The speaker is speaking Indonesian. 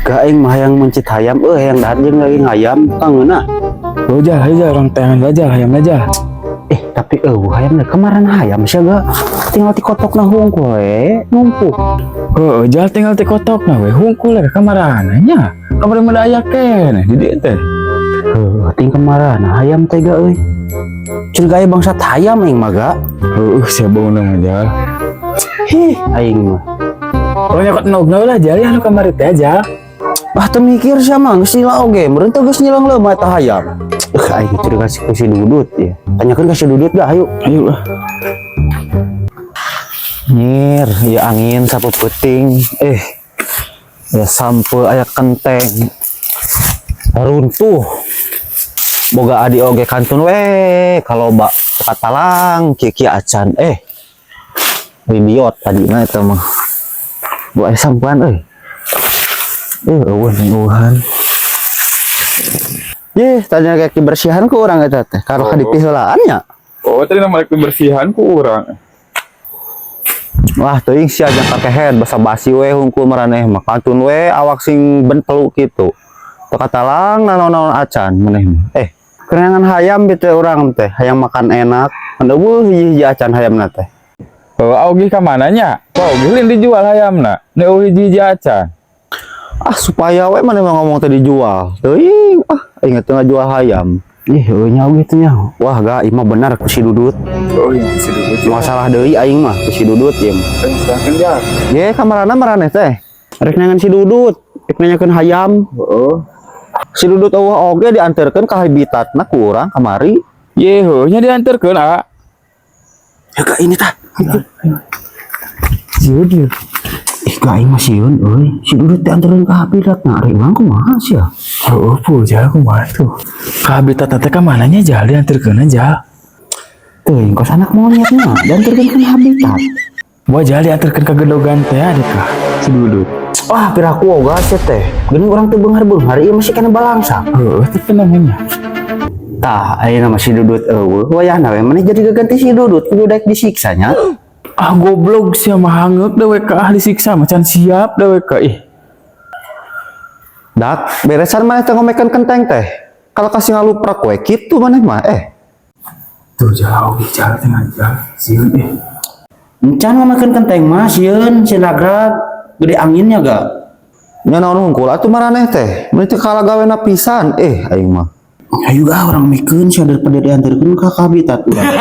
Gaing mah yang mencit hayam, yang datang lagi ngayam, kangen ah. Aja orang tangan aja hayam aja. Tapi hayam deh kemarin hayam sih gak tinggal di kotok nah hungkul numpuk. Jal tinggal di kotok nah we hungkul lah kemarananya. Kemarin mana ayak kene di dieu teh. Ting kemaran hayam teh ga euy. Cil gaya bangsat hayam aing mah ga. Sia bauna mah Jal. Aing mah. Nyokot nog lah Jal ya lu kamari teh aja. Teu mikir sia mah geus sila oge, meureun teh geus nyilang leumah tah hayam. Aing curi kasih ku si Dudut ya. Tanyakeun ka si Dudut dah, ayo. Ayo lah. Nyir, ya angin sapu peuting. Ya sampe aya kenteng. Runtuh. Boga adi oge kantun we kaloba katalang kieu acan. Idiot tadina eta mah. Bu aya sampean euy. Eueuhan. Tanya kayak kebersihan ku urang eta teh. Karo ka dipih heulaan nya. Tadi nama kebersihan ku urang. Wah, teuing sia jeung kakehead basa-basi we hungkul maraneh mah kantun we awak sing bentelu kitu. Teu katalang naon-naon acan maneh mah. Kerenangan hayam bete urang teh, hayang makan enak. Andeueuh hiji-hiji acan hayamna teh. Augi ka mananya? Augi lin dijual hayamna. Nu hiji-hiji acan. Supaya we maneh mah ngomong teh dijual. Teuing inget teu ngajual hayam. Nya gitu nya. Wah, ga imah benar ku si Dudut. Si Dudut. Masalah deui aing mah ku si Dudut ieu mah. Kamarana maraneh teh. Rek nangan si Dudut, rek nanyakeun hayam. Si Dudut eueuh oge dianterkeun ka habitatna ku urang kamari. Nya dianterkeun Ya ka ini tah. Sieun dia. Ga aing mah sieun euy. Si Dudut dianterkeun ka habitatna, rek urang kumaha sia? Jal kumaha tuh. Ka habitat teh ka mananya Jal dianterkeun aja. Teuing kos anak monyetna dianterkeun ka habitat. Wah Jal dianterkeun ka gedogan teh adekah si Dudut. Piraku oga sia teh. Geuning urang teu beunghar-beunghar ieu masih kana balangsa. Tapi namanya. Tah, ayeuna mah si Dudut eueuh. Wayahna we maneh jadi gaganti si Dudut kudu daek disiksa nya. Goblok sia mah hangeuk dewe ka ahli siksa macan siap dewe ka Dak, beresan mah teh ngomekeun kenteng teh. Kalau kasih ngaluprak we kitu maneh mah Tuh jauh bicara dengan Jal. Sieun Encan ngomekeun kenteng mah sieun sinagrag gede anginnya ga. Nya naon hungkul atuh maraneh teh. Mun teu kalagawena pisan aing mah. Ayo ga urang mikeun sia daripada dianterkeun ka habitat urang.